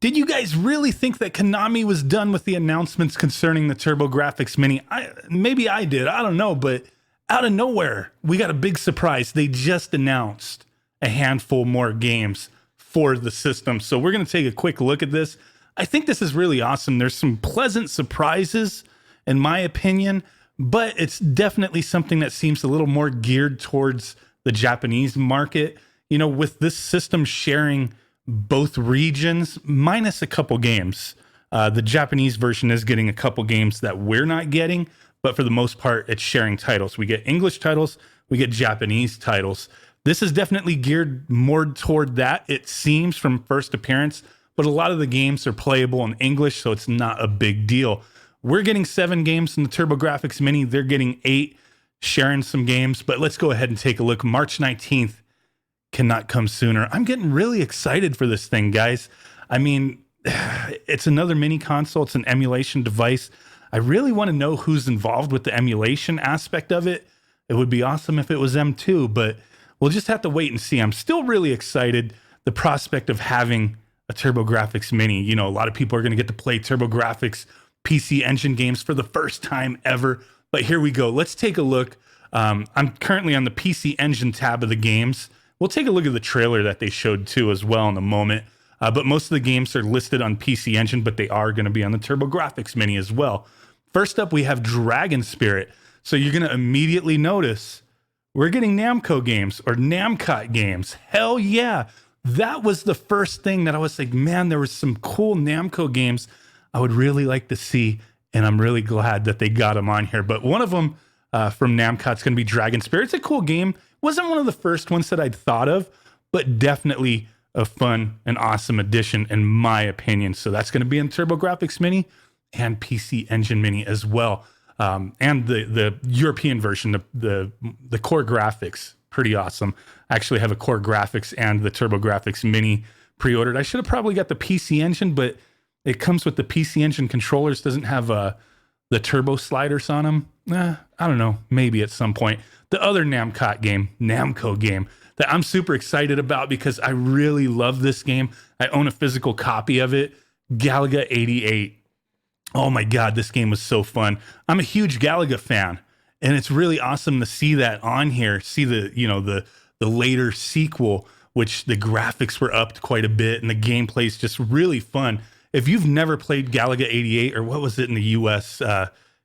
Did you guys really think that Konami was done with the announcements concerning the TurboGrafx Mini? Maybe I did. I don't know. But out of nowhere, we got a big surprise. They just announced a handful more games for the system. So we're going to take a quick look at this. I think this is really awesome. There's some pleasant surprises, in my opinion, but it's definitely something that seems a little more geared towards the Japanese market. You know, with this system sharing both regions, minus a couple games. The Japanese version is getting a couple games that we're not getting, but for the most part, it's sharing titles. We get English titles, we get Japanese titles. This is definitely geared more toward that, it seems, from first appearance, but a lot of the games are playable in English, so it's not a big deal. We're getting 7 games in the TurboGrafx Mini. They're getting 8, sharing some games, but let's go ahead and take a look. March 19th. Cannot come sooner. I'm getting really excited for this thing, guys. I mean, it's another mini console. It's an emulation device. I really want to know who's involved with the emulation aspect of it. It would be awesome if it was them too, but we'll just have to wait and see. I'm still really excited. The prospect of having a TurboGrafx Mini. You know, a lot of people are going to get to play TurboGrafx PC Engine games for the first time ever. But here we go. Let's take a look. I'm currently on the PC Engine tab of the games. We'll take a look at the trailer that they showed too as well in a moment. But most of the games are listed on PC Engine, but they are going to be on the TurboGrafx Mini as well. First up, we have Dragon Spirit. So you're going to immediately notice we're getting Namco games or Namcot games. Hell yeah. That was the first thing that I was like, man, there was some cool Namco games I would really like to see. And I'm really glad that they got them on here. But one of them from Namcot's going to be Dragon Spirit. It's a cool game. Wasn't one of the first ones that I'd thought of, but definitely a fun and awesome addition in my opinion. So that's going to be in TurboGrafx Mini and PC Engine Mini as well. And the European version, the core graphics, pretty awesome. I actually have a core graphics and the TurboGrafx Mini pre-ordered. I should have probably got the PC Engine, but it comes with the PC Engine controllers, doesn't have the turbo sliders on them. I don't know, maybe at some point. The other Namco game that I'm super excited about because I really love this game. I own a physical copy of it, Galaga 88. Oh my God, this game was so fun. I'm a huge Galaga fan, and it's really awesome to see that on here. See the later sequel, which the graphics were upped quite a bit, and the gameplay is just really fun. If you've never played Galaga 88, or what was it in the US,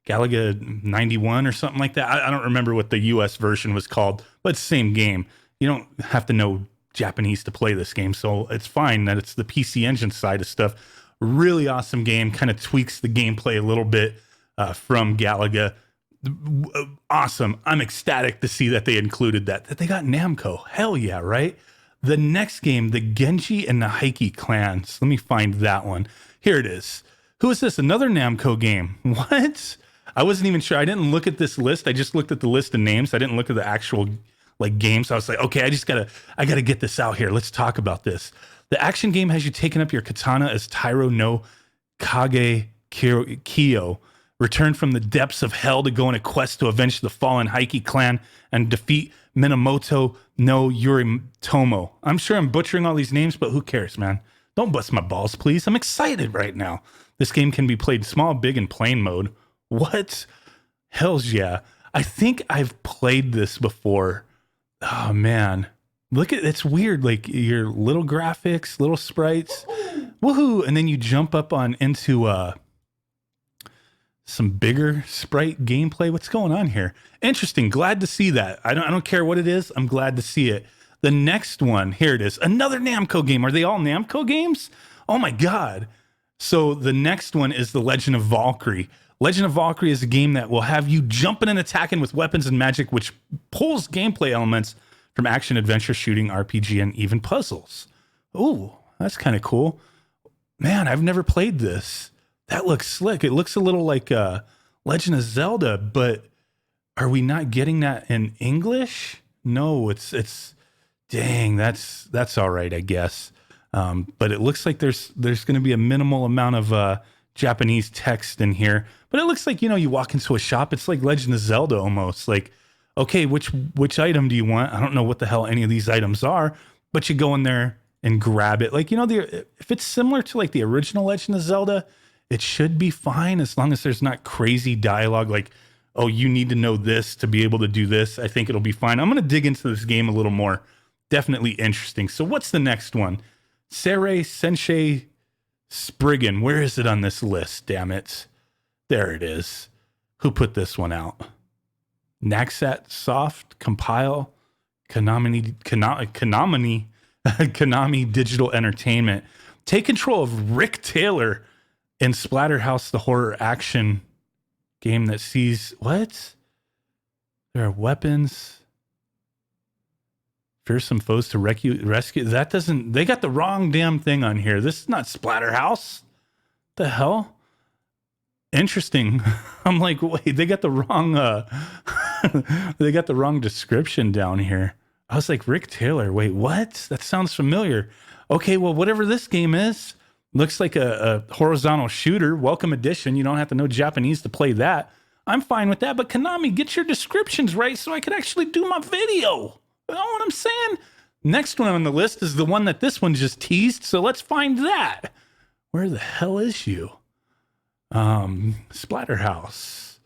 Galaga 91 or something like that. I don't remember what the US version was called, but it's the same game. You don't have to know Japanese to play this game, so it's fine that it's the PC Engine side of stuff. Really awesome game, kind of tweaks the gameplay a little bit from Galaga. Awesome. I'm ecstatic to see that they included that they got Namco. Hell yeah, right? The next game, the Genji and the Heike clans. Let me find that one. Here it is. Who is this? Another Namco game. What? I wasn't even sure. I didn't look at this list. I just looked at the list of names. I didn't look at the actual games. I was like, okay, I gotta get this out here. Let's talk about this. The action game has you taking up your katana as Tairo no Kage Kyo, returned from the depths of hell to go on a quest to avenge the fallen Heike clan and defeat Minamoto no Yoritomo. I'm sure I'm butchering all these names, but who cares, man? Don't bust my balls, please. I'm excited right now. This game can be played small, big, and plain mode. What? Hells yeah. I think I've played this before. Oh, man. Look at it's weird. Like your little graphics, little sprites. Woohoo. And then you jump up into some bigger sprite gameplay. What's going on here? Interesting. Glad to see that. I don't care what it is. I'm glad to see it. The next one, here it is. Another Namco game. Are they all Namco games? Oh my God. So the next one is the Legend of Valkyrie. Legend of Valkyrie is a game that will have you jumping and attacking with weapons and magic, which pulls gameplay elements from action, adventure, shooting, RPG, and even puzzles. Ooh, that's kind of cool. Man, I've never played this. That looks slick. It looks a little like Legend of Zelda, but are we not getting that in English? No, it's dang, that's all right, I guess. But it looks like there's going to be a minimal amount of Japanese text in here. But it looks like, you walk into a shop, it's like Legend of Zelda almost. Like, okay, which item do you want? I don't know what the hell any of these items are, but you go in there and grab it. Like, if it's similar to like the original Legend of Zelda, it should be fine as long as there's not crazy dialogue like, oh, you need to know this to be able to do this. I think it'll be fine. I'm going to dig into this game a little more. Definitely interesting. So what's the next one? Seirei Sensei Spriggan. Where is it on this list? Damn it. There it is. Who put this one out? Naxat Soft, Compile, Konami Digital Entertainment. Take control of Rick Taylor in Splatterhouse, the horror action game that sees what? There are weapons. Fearsome foes to rescue. That doesn't. They got the wrong damn thing on here. This is not Splatterhouse. The hell? Interesting. I'm like, wait, they got the wrong. They got the wrong description down here. I was like, Rick Taylor. Wait, what? That sounds familiar. Okay, well, whatever this game is, looks like a horizontal shooter. Welcome edition. You don't have to know Japanese to play that. I'm fine with that. But Konami, get your descriptions right so I can actually do my video. You know what I'm saying? Next one on the list is the one that this one just teased. So let's find that. Where the hell is you? Splatterhouse.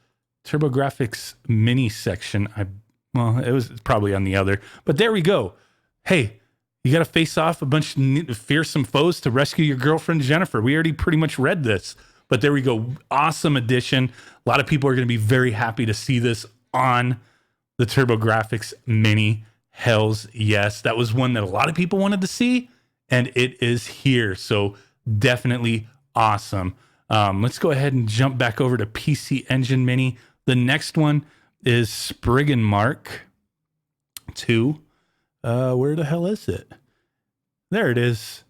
TurboGrafx mini section. It was probably on the other. But there we go. Hey, you got to face off a bunch of fearsome foes to rescue your girlfriend, Jennifer. We already pretty much read this. But there we go. Awesome addition. A lot of people are going to be very happy to see this on the TurboGrafx mini. Hells yes. That was one that a lot of people wanted to see, and it is here. So definitely awesome. Let's go ahead and jump back over to PC Engine Mini. The next one is Spriggan Mark 2. Where the hell is it? There it is.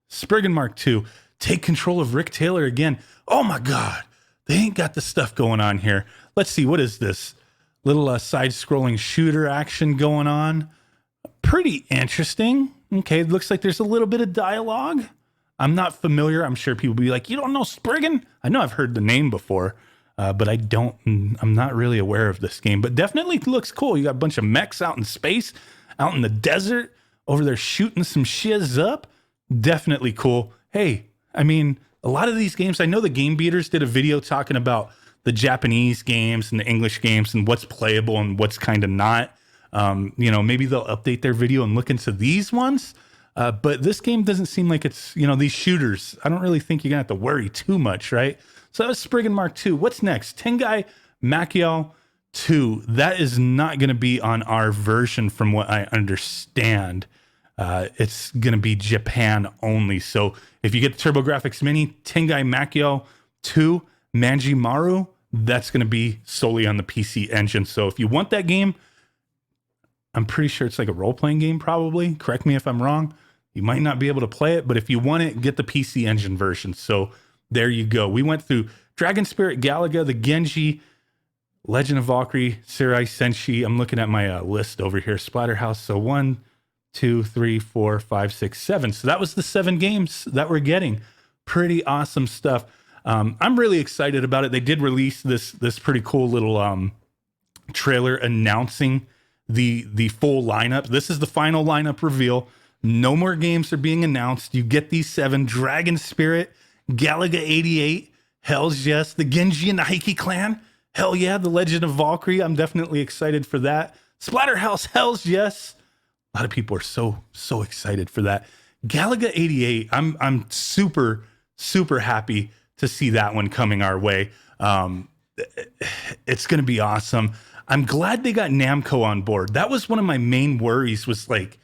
Spriggan Mark 2. Take control of Rick Taylor again. Oh my God. They ain't got the stuff going on here. Let's see. What is this? Little side-scrolling shooter action going on. Pretty interesting. Okay, looks like there's a little bit of dialogue. I'm not familiar. I'm sure people will be like, you don't know Spriggan? I know I've heard the name before, but I'm not really aware of this game. But definitely looks cool. You got a bunch of mechs out in space, out in the desert, over there shooting some shiz up. Definitely cool. Hey, I mean, a lot of these games, I know the Game Beaters did a video talking about the Japanese games and the English games and what's playable and what's kind of not. Maybe they'll update their video and look into these ones. But this game doesn't seem like it's, these shooters. I don't really think you're going to have to worry too much, right? So that was Spriggan Mark II. What's next? Tengai Makiao 2. That is not going to be on our version from what I understand. It's going to be Japan only. So if you get the TurboGrafx Mini, Tengai Makiao 2, Manjimaru, that's going to be solely on the PC Engine. So if you want that game, I'm pretty sure it's like a role-playing game probably. Correct me if I'm wrong. You might not be able to play it, but if you want it, get the PC Engine version. So there you go. We went through Dragon Spirit, Galaga, the Genji, Legend of Valkyrie, Seirei Sensei. I'm looking at my list over here. Splatterhouse. So 1, 2, 3, 4, 5, 6, 7. So that was the 7 games that we're getting. Pretty awesome stuff. I'm really excited about it. They did release this pretty cool little trailer announcing the full lineup. This is the final lineup reveal. No more games are being announced. You get these 7: Dragon Spirit, Galaga 88, Hell's Yes, the Genji and the Heike clan. Hell yeah, the Legend of Valkyrie. I'm definitely excited for that. Splatterhouse, Hell's Yes. A lot of people are so excited for that. Galaga 88. I'm super happy to see that one coming our way. It's going to be awesome. I'm glad they got Namco on board. That was one of my main worries was like,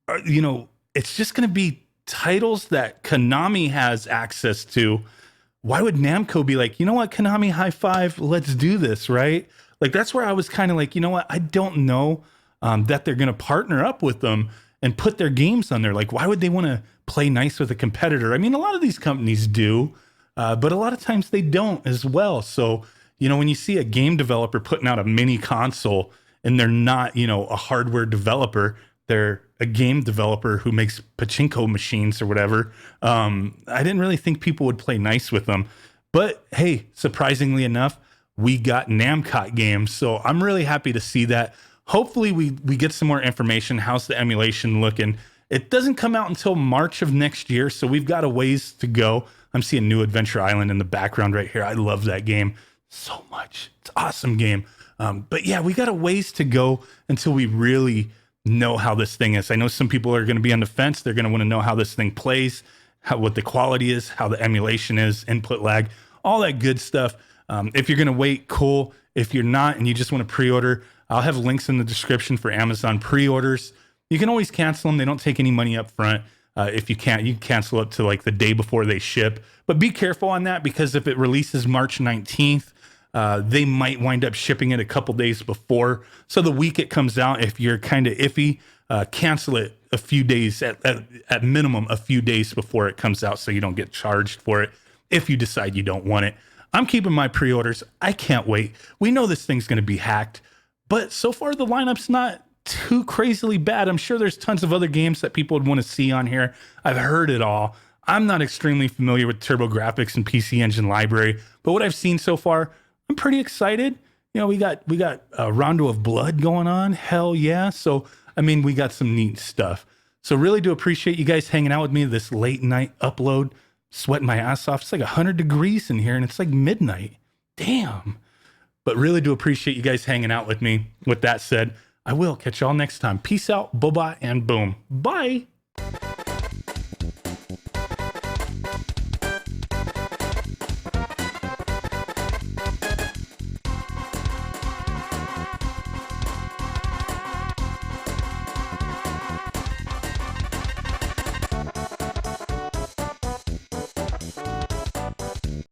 it's just going to be titles that Konami has access to. Why would Namco be like, you know what, Konami, high five, let's do this, right? Like, that's where I was kind of like, you know what, I don't know that they're going to partner up with them and put their games on there. Like, why would they want to play nice with a competitor? I mean, a lot of these companies do, but a lot of times they don't as well. So, when you see a game developer putting out a mini console and they're not, a hardware developer, they're a game developer who makes pachinko machines or whatever. I didn't really think people would play nice with them. But hey, surprisingly enough, we got Namco games. So I'm really happy to see that. Hopefully we get some more information. How's the emulation looking? It doesn't come out until March of next year, so we've got a ways to go. I'm seeing New Adventure Island in the background right here. I love that game so much. It's an awesome game. But yeah, we got a ways to go until we really know how this thing is. I know some people are going to be on the fence. They're going to want to know how this thing plays, what the quality is, how the emulation is, input lag, all that good stuff. If you're going to wait, cool. If you're not and you just want to pre-order, I'll have links in the description for Amazon pre-orders. You can always cancel them. They don't take any money up front. If you can't, you can cancel up to like the day before they ship. But be careful on that, because if it releases March 19th, they might wind up shipping it a couple days before. So the week it comes out, if you're kind of iffy, cancel it a few days, at minimum a few days before it comes out, so you don't get charged for it if you decide you don't want it. I'm keeping my pre-orders. I can't wait. We know this thing's going to be hacked, but so far the lineup's not too crazily bad. I'm sure there's tons of other games that people would want to see on here. I've heard it all. I'm not extremely familiar with TurboGrafx and PC Engine library, but what I've seen so far, I'm pretty excited. You know, we got a Rondo of Blood going on. Hell yeah. So, I mean, we got some neat stuff. So really do appreciate you guys hanging out with me this late night upload. Sweating my ass off. It's like 100 degrees in here and it's like midnight. Damn. But really do appreciate you guys hanging out with me. With that said, I will catch y'all next time. Peace out, bye-bye, and boom. Bye.